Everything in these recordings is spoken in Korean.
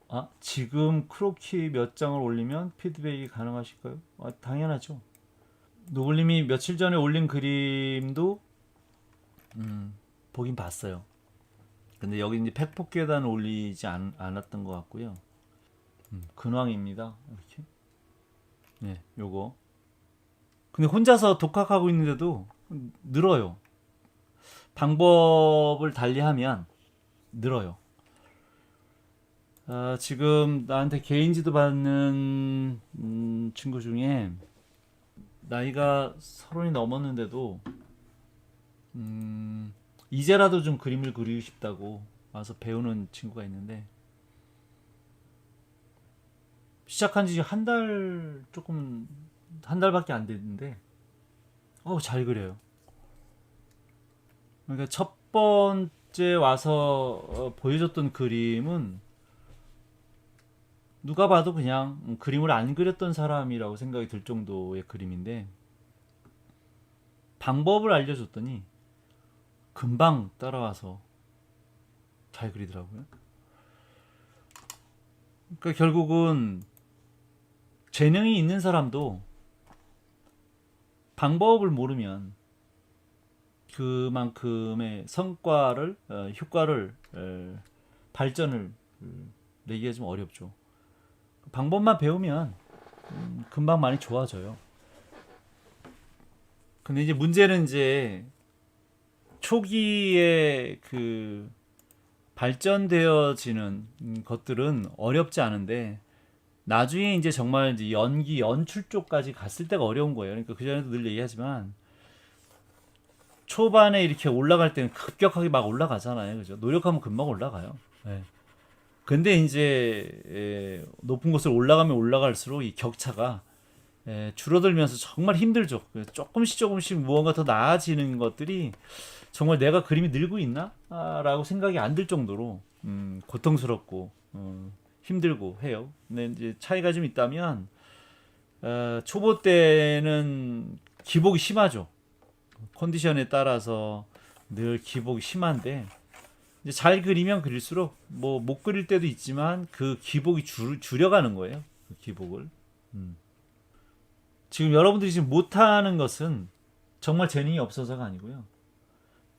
아, 지금 크로키 몇 장을 올리면 피드백이 가능하실까요? 아, 당연하죠. 노블님이 며칠 전에 올린 그림도 보긴 봤어요. 근데 여기 이제 팩폭 계단 올리지 않았던 것 같고요. 근황입니다. 이렇게. 네, 요거. 근데 혼자서 독학하고 있는데도 늘어요. 방법을 달리하면 늘어요. 아, 지금 나한테 개인지도 받는 친구 중에 나이가 30이 넘었는데도 이제라도 좀 그림을 그리고 싶다고 와서 배우는 친구가 있는데, 시작한 지 한 달 조금, 한 달밖에 안 됐는데 잘 그려요. 그러니까 첫 번째 와서 보여줬던 그림은 누가 봐도 그냥 그림을 안 그렸던 사람이라고 생각이 들 정도의 그림인데, 방법을 알려줬더니 금방 따라와서 잘 그리더라고요. 그러니까 결국은 재능이 있는 사람도 방법을 모르면 그만큼의 성과를, 효과를, 발전을 내기가 좀 어렵죠. 방법만 배우면 금방 많이 좋아져요. 근데 이제 문제는 이제 초기에 그 발전되어지는 것들은 어렵지 않은데, 나중에 이제 정말 이제 연기, 연출 쪽까지 갔을 때가 어려운 거예요. 그러니까 그전에도 늘 얘기하지만 초반에 이렇게 올라갈 때는 급격하게 막 올라가잖아요. 그죠? 노력하면 금방 올라가요. 네. 근데 이제 높은 곳을 올라가면 올라갈수록 이 격차가 줄어들면서 정말 힘들죠. 조금씩 조금씩 무언가 더 나아지는 것들이 정말 내가 그림이 늘고 있나? 라고 생각이 안 들 정도로 고통스럽고 힘들고 해요. 근데 이제 차이가 좀 있다면, 초보 때는 기복이 심하죠. 컨디션에 따라서 늘 기복이 심한데, 이제 잘 그리면 그릴수록 뭐 못 그릴 때도 있지만 그 기복이 줄여가는 거예요. 그 기복을. 지금 여러분들이 지금 못하는 것은 정말 재능이 없어서가 아니고요.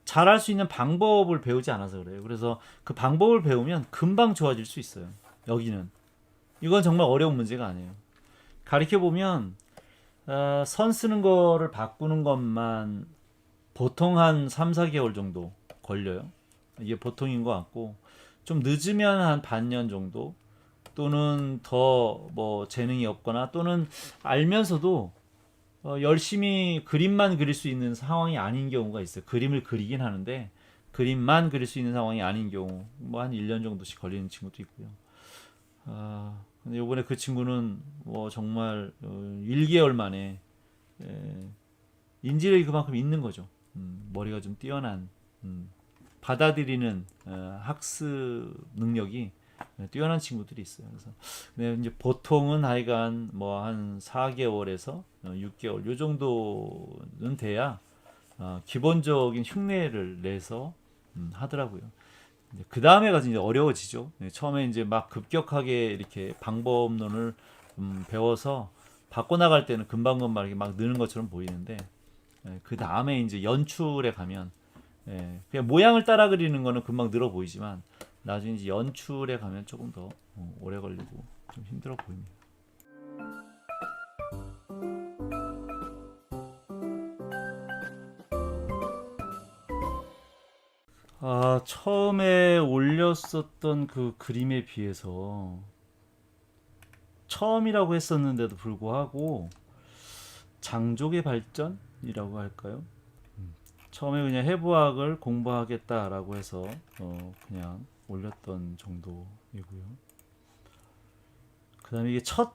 잘할 수 있는 방법을 배우지 않아서 그래요. 그래서 그 방법을 배우면 금방 좋아질 수 있어요. 여기는. 이건 정말 어려운 문제가 아니에요. 가르쳐 보면 선 쓰는 거를 바꾸는 것만 보통 한 3, 4개월 정도 걸려요. 이게 보통인 것 같고, 좀 늦으면 한 반년 정도, 또는 더 뭐 재능이 없거나 또는 알면서도 열심히 그림만 그릴 수 있는 상황이 아닌 경우가 있어요. 그림을 그리긴 하는데 그림만 그릴 수 있는 상황이 아닌 경우, 뭐 한 1년 정도씩 걸리는 친구도 있고요. 근데 요번에 그 친구는 뭐 정말 1개월 만에 인지력이 그만큼 있는 거죠. 머리가 좀 뛰어난, 받아들이는 학습 능력이 뛰어난 친구들이 있어요. 그래서 근데 이제 보통은 하여간 뭐 한 4개월에서 6개월 요 정도는 돼야 기본적인 흉내를 내서 하더라고요. 그 다음에 가서 이제 어려워지죠. 처음에 이제 막 급격하게 이렇게 방법론을 배워서 바꿔나갈 때는 금방금방 이렇게 막 느는 것처럼 보이는데, 그 다음에 이제 연출에 가면, 그냥 모양을 따라 그리는 거는 금방 늘어 보이지만 나중에 이제 연출에 가면 조금 더 오래 걸리고 좀 힘들어 보입니다. 처음에 올렸었던 그 그림에 비해서 처음이라고 했었는데도 불구하고 장족의 발전이라고 할까요? 처음에 그냥 해부학을 공부하겠다라고 해서 그냥 올렸던 정도이고요. 그 다음에 이게 첫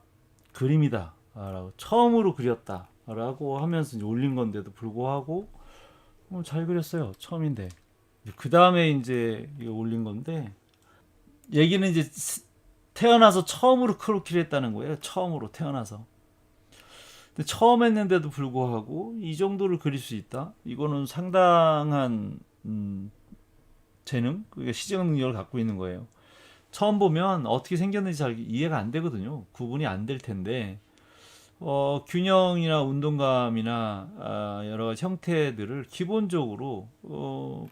그림이다 라고, 처음으로 그렸다 라고 하면서 이제 올린 건데도 불구하고 잘 그렸어요. 처음인데. 그 다음에 이제 이거 올린 건데, 얘기는 이제 태어나서 처음으로 크로키를 했다는 거예요. 처음으로 태어나서. 근데 처음 했는데도 불구하고 이 정도를 그릴 수 있다? 이거는 상당한 재능, 그게 시정 능력을 갖고 있는 거예요. 처음 보면 어떻게 생겼는지 잘 이해가 안 되거든요. 구분이 안 될 텐데 균형이나 운동감이나 여러 가지 형태들을 기본적으로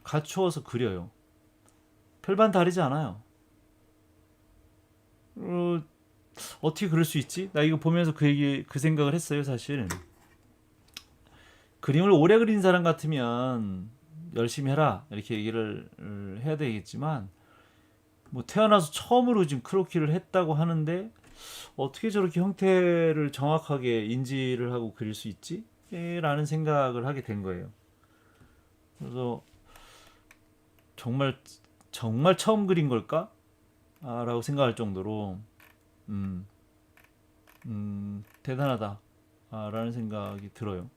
갖추어서 그려요. 별반 다르지 않아요. 어떻게 그럴 수 있지? 나 이거 보면서 그 생각을 했어요, 사실. 그림을 오래 그린 사람 같으면 열심히 해라 이렇게 얘기를 해야 되겠지만 뭐 태어나서 처음으로 지금 크로키를 했다고 하는데 어떻게 저렇게 형태를 정확하게 인지를 하고 그릴 수 있지? 라는 생각을 하게 된 거예요. 그래서 정말 정말 처음 그린 걸까? 라고 생각할 정도로 음, 대단하다 라는 생각이 들어요.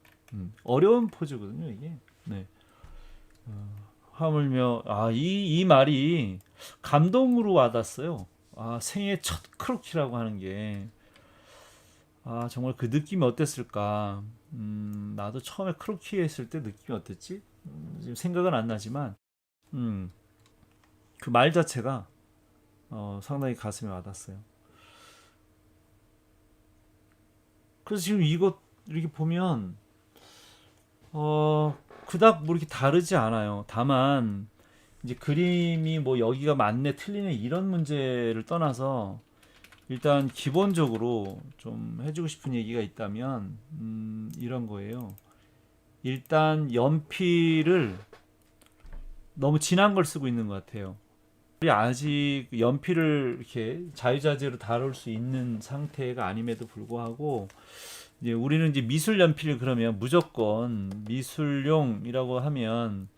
어려운 포즈거든요, 이게. 네. 하물며 이 말이 감동으로 와닿았어요. 생애 첫 크로키라고 하는 게 정말 그 느낌이 어땠을까? 나도 처음에 크로키 했을 때 느낌이 어땠지? 지금 생각은 안 나지만 그 말 자체가 상당히 가슴에 와닿았어요. 그래서 지금 이거 이렇게 보면 그닥 뭐 이렇게 다르지 않아요. 다만 이제 그림이 뭐 여기가 맞네 틀리네 이런 문제를 떠나서 일단 기본적으로 좀 해주고 싶은 얘기가 있다면 이런 거예요. 일단 연필을 너무 진한 걸 쓰고 있는 것 같아요. 아직 연필을 이렇게 자유자재로 다룰 수 있는 상태가 아님에도 불구하고 이제 우리는 이제 미술 연필 그러면 무조건 미술용이라고 하면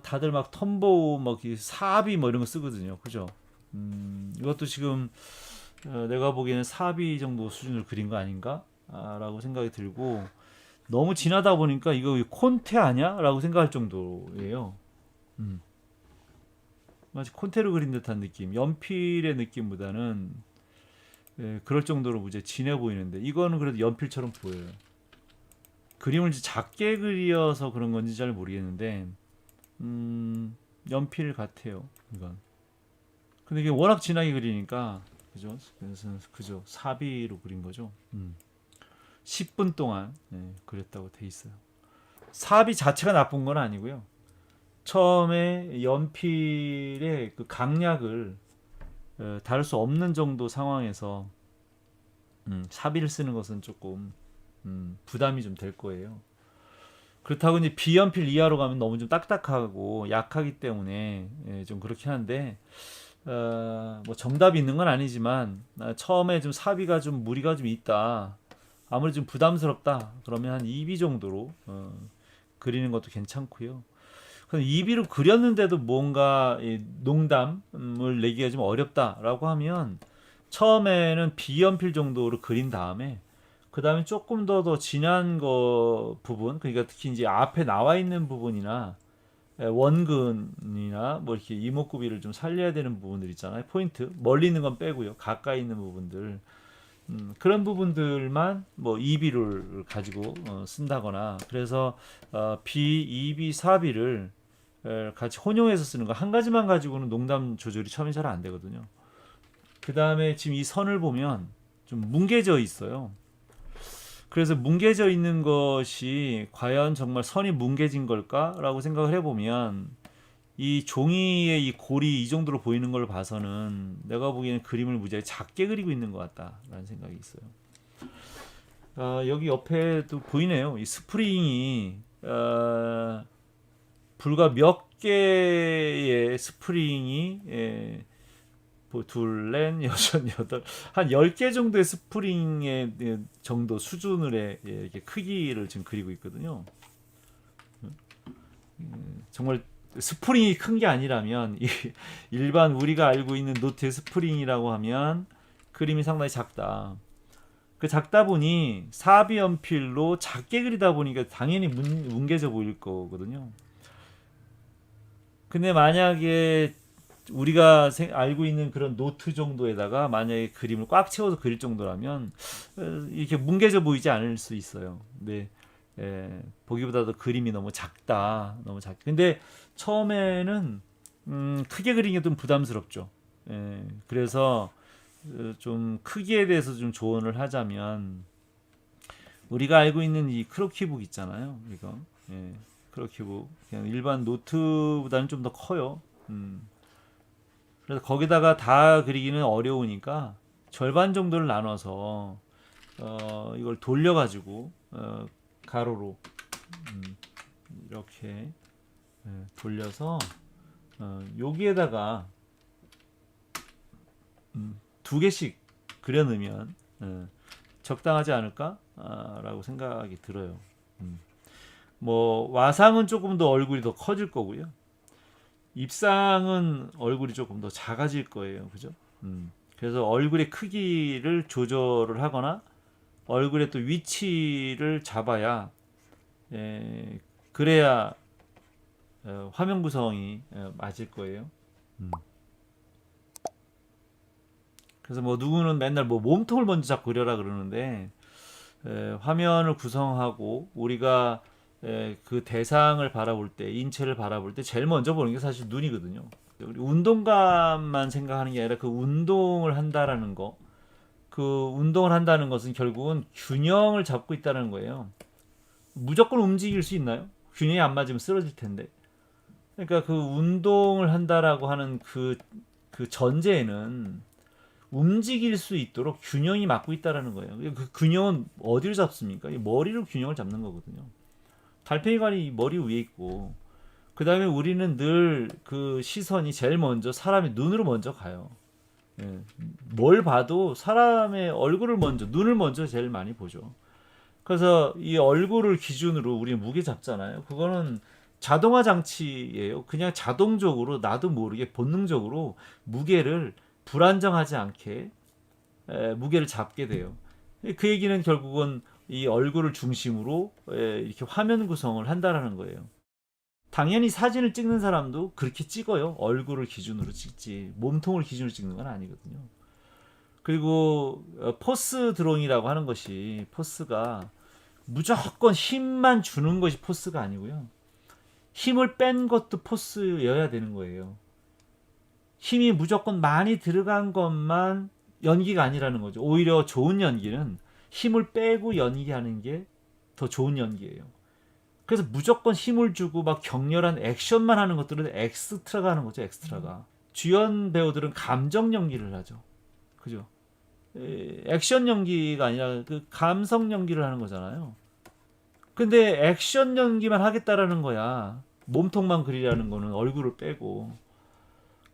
다들 막 텀보우 뭐 사비 뭐 이런 거 쓰거든요. 그죠? 이것도 지금 내가 보기에는 사비 정도 수준을 그린 거 아닌가? 라고 생각이 들고 너무 진하다 보니까 이거 콘테 아니야? 라고 생각할 정도예요. 음. 마치 콘테를 그린 듯한 느낌, 연필의 느낌보다는 그럴 정도로 무지 진해 보이는데 이거는 그래도 연필처럼 보여요. 그림을 작게 그려서 그런 건지 잘 모르겠는데 연필 같아요. 이건. 근데 이게 워낙 진하게 그리니까 그죠? 그래서 그죠? 사비로 그린 거죠. 10분 동안 그렸다고 돼 있어요. 사비 자체가 나쁜 건 아니고요. 처음에 연필의 그 강약을 다룰 수 없는 정도 상황에서 사비를 쓰는 것은 조금 부담이 좀 될 거예요. 그렇다고 이제 비연필 이하로 가면 너무 좀 딱딱하고 약하기 때문에 좀 그렇긴 한데 뭐 정답이 있는 건 아니지만 처음에 좀 사비가 좀 무리가 좀 있다. 아무리 좀 부담스럽다. 그러면 한 2비 정도로 그리는 것도 괜찮고요. 2비로 그렸는데도 뭔가 농담을 내기가 좀 어렵다라고 하면 처음에는 비연필 정도로 그린 다음에 그 다음에 조금 더 진한 거 부분, 그러니까 특히 이제 앞에 나와 있는 부분이나 원근이나 뭐 이렇게 이목구비를 좀 살려야 되는 부분들 있잖아요. 포인트 멀리 있는 건 빼고요. 가까이 있는 부분들 그런 부분들만 뭐 2비를 가지고 쓴다거나 그래서 B, 2비, 4비를 같이 혼용해서 쓰는 거 한 가지만 가지고는 농담 조절이 처음에 잘 안 되거든요. 그 다음에 지금 이 선을 보면 좀 뭉개져 있어요. 그래서 뭉개져 있는 것이 과연 정말 선이 뭉개진 걸까라고 생각을 해보면 이 종이의 이 골이 이 정도로 보이는 걸 봐서는 내가 보기에는 그림을 무지하게 작게 그리고 있는 것 같다라는 생각이 있어요. 여기 옆에도 보이네요. 이 스프링이 불과 몇 개의 스프링이 뭐 둘, 넷, 여섯, 여덟 한 10개 정도의 스프링의 정도 수준의 이렇게 크기를 지금 그리고 있거든요. 정말 스프링이 큰 게 아니라면 일반 우리가 알고 있는 노트의 스프링이라고 하면 그림이 상당히 작다. 그 작다 보니 사비 연필로 작게 그리다 보니까 당연히 뭉개져 보일 거거든요. 근데 만약에 우리가 알고 있는 그런 노트 정도에다가 만약에 그림을 꽉 채워서 그릴 정도라면 이렇게 뭉개져 보이지 않을 수 있어요. 근데 보기보다도 그림이 너무 작다, 너무 작. 근데 처음에는 크게 그리는 게 좀 부담스럽죠. 그래서 좀 크기에 대해서 좀 조언을 하자면 우리가 알고 있는 이 크로키북 있잖아요. 이거 크로키북 그냥 일반 노트보다는 좀 더 커요. 그래서 거기다가 다 그리기는 어려우니까 절반 정도를 나눠서 이걸 돌려가지고 가로로 이렇게 돌려서 여기에다가 두 개씩 그려 넣으면 적당하지 않을까라고 생각이 들어요. 뭐 와상은 조금 더 얼굴이 더 커질 거고요. 입상은 얼굴이 조금 더 작아질 거예요. 그죠? 그래서 얼굴의 크기를 조절을 하거나 얼굴의 또 위치를 잡아야 그래야 화면 구성이 맞을 거예요. 그래서 뭐 누구는 맨날 뭐 몸통을 먼저 잡고 그려라 그러는데 화면을 구성하고 우리가 그 대상을 바라볼 때, 인체를 바라볼 때 제일 먼저 보는 게 사실 눈이거든요. 우리 운동감만 생각하는 게 아니라 그 운동을 한다라는 거, 그 운동을 한다는 것은 결국은 균형을 잡고 있다는 거예요. 무조건 움직일 수 있나요? 균형이 안 맞으면 쓰러질 텐데. 그러니까 그 운동을 한다라고 하는 그 전제에는 움직일 수 있도록 균형이 맞고 있다라는 거예요. 그 균형은 어디로 잡습니까? 머리로 균형을 잡는 거거든요. 달팽이관이 머리 위에 있고 그 다음에 우리는 늘 그 시선이 제일 먼저 사람의 눈으로 먼저 가요. 뭘 봐도 사람의 얼굴을 먼저, 눈을 먼저 제일 많이 보죠. 그래서 이 얼굴을 기준으로 우리 무게 잡잖아요. 그거는 자동화 장치예요. 그냥 자동적으로 나도 모르게 본능적으로 무게를 불안정하지 않게 무게를 잡게 돼요. 그 얘기는 결국은 이 얼굴을 중심으로 이렇게 화면 구성을 한다라는 거예요. 당연히 사진을 찍는 사람도 그렇게 찍어요. 얼굴을 기준으로 찍지 몸통을 기준으로 찍는 건 아니거든요. 그리고 포스 드로잉이라고 하는 것이 포스가 무조건 힘만 주는 것이 포스가 아니고요. 힘을 뺀 것도 포스여야 되는 거예요. 힘이 무조건 많이 들어간 것만 연기가 아니라는 거죠. 오히려 좋은 연기는 힘을 빼고 연기하는 게 더 좋은 연기예요. 그래서 무조건 힘을 주고 막 격렬한 액션만 하는 것들은 엑스트라가 하는 거죠. 엑스트라가. 주연 배우들은 감정 연기를 하죠. 그죠? 액션 연기가 아니라 그 감성 연기를 하는 거잖아요. 근데 액션 연기만 하겠다라는 거야. 몸통만 그리라는 거는 얼굴을 빼고.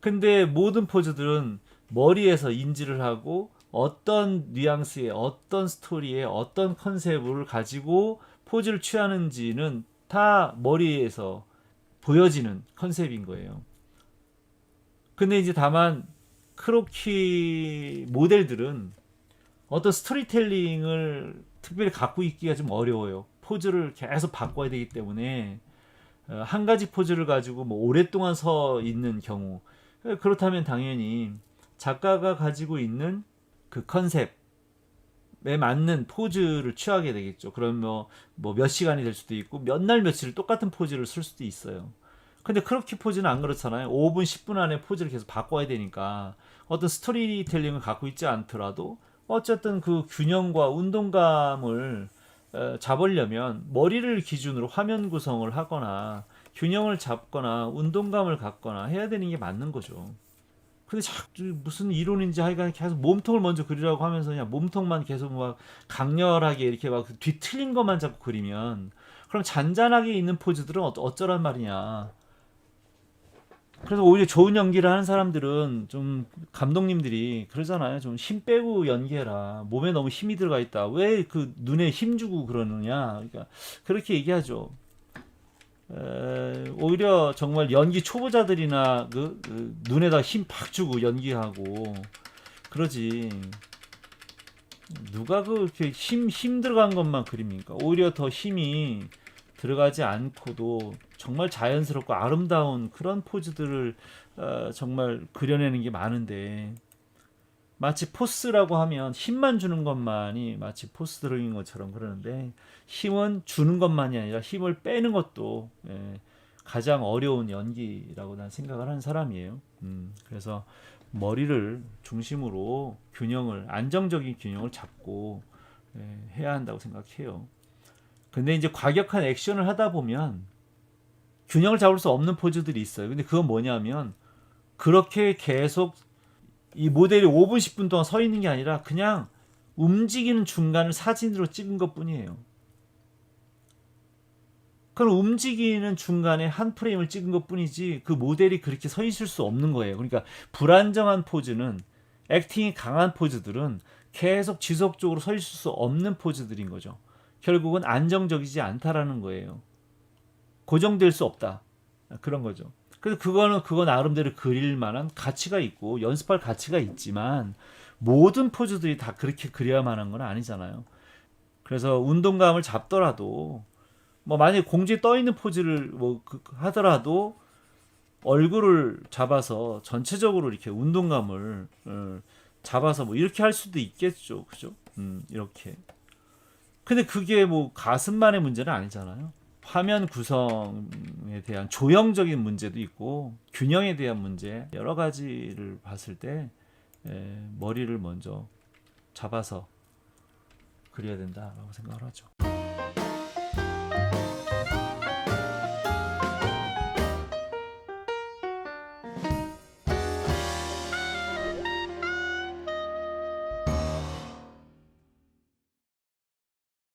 근데 모든 포즈들은 머리에서 인지를 하고 어떤 뉘앙스의 어떤 스토리의 어떤 컨셉을 가지고 포즈를 취하는지는 다 머리에서 보여지는 컨셉인 거예요. 근데 이제 다만 크로키 모델들은 어떤 스토리텔링을 특별히 갖고 있기가 좀 어려워요. 포즈를 계속 바꿔야 되기 때문에 한 가지 포즈를 가지고 뭐 오랫동안 서 있는 경우, 그렇다면 당연히 작가가 가지고 있는 그 컨셉에 맞는 포즈를 취하게 되겠죠. 그럼 뭐 몇 시간이 될 수도 있고 몇 날 며칠 똑같은 포즈를 쓸 수도 있어요. 근데 크로키 포즈는 안 그렇잖아요. 5분, 10분 안에 포즈를 계속 바꿔야 되니까 어떤 스토리텔링을 갖고 있지 않더라도 어쨌든 그 균형과 운동감을 잡으려면 머리를 기준으로 화면 구성을 하거나 균형을 잡거나 운동감을 갖거나 해야 되는 게 맞는 거죠. 근데 자꾸 무슨 이론인지 하여간 계속 몸통을 먼저 그리라고 하면서 그냥 몸통만 계속 막 강렬하게 이렇게 막 뒤틀린 것만 자꾸 그리면 그럼 잔잔하게 있는 포즈들은 어쩌란 말이냐. 그래서 오히려 좋은 연기를 하는 사람들은 좀 감독님들이 그러잖아요. 좀 힘 빼고 연기해라. 몸에 너무 힘이 들어가 있다. 왜 그 눈에 힘 주고 그러느냐. 그러니까 그렇게 얘기하죠. 오히려 정말 연기 초보자들이나 눈에다 힘 팍 주고 연기하고 그러지. 누가 그렇게 힘 들어간 것만 그립니까? 오히려 더 힘이 들어가지 않고도 정말 자연스럽고 아름다운 그런 포즈들을 정말 그려내는 게 많은데 마치 포스라고 하면 힘만 주는 것만이 마치 포스 드로잉인 것처럼 그러는데 힘은 주는 것만이 아니라 힘을 빼는 것도 가장 어려운 연기라고 난 생각을 하는 사람이에요. 그래서 머리를 중심으로 균형을 안정적인 균형을 잡고 해야 한다고 생각해요. 근데 이제 과격한 액션을 하다 보면 균형을 잡을 수 없는 포즈들이 있어요. 근데 그건 뭐냐면 그렇게 계속 이 모델이 5분 10분 동안 서 있는 게 아니라 그냥 움직이는 중간을 사진으로 찍은 것뿐이에요. 그럼 움직이는 중간에 한 프레임을 찍은 것뿐이지 그 모델이 그렇게 서 있을 수 없는 거예요. 그러니까 불안정한 포즈는 액팅이 강한 포즈들은 계속 지속적으로 서 있을 수 없는 포즈들인 거죠. 결국은 안정적이지 않다라는 거예요. 고정될 수 없다. 그런 거죠. 그래서 그건 나름대로 그릴 만한 가치가 있고 연습할 가치가 있지만 모든 포즈들이 다 그렇게 그려야만 한 건 아니잖아요. 그래서 운동감을 잡더라도 뭐 만약에 공중에 떠 있는 포즈를 하더라도 얼굴을 잡아서 전체적으로 이렇게 운동감을 잡아서 뭐 이렇게 할 수도 있겠죠. 그죠? 이렇게. 근데 그게 뭐 가슴만의 문제는 아니잖아요. 화면 구성에 대한 조형적인 문제도 있고 균형에 대한 문제 여러 가지를 봤을 때 머리를 먼저 잡아서 그려야 된다라고 생각을 하죠.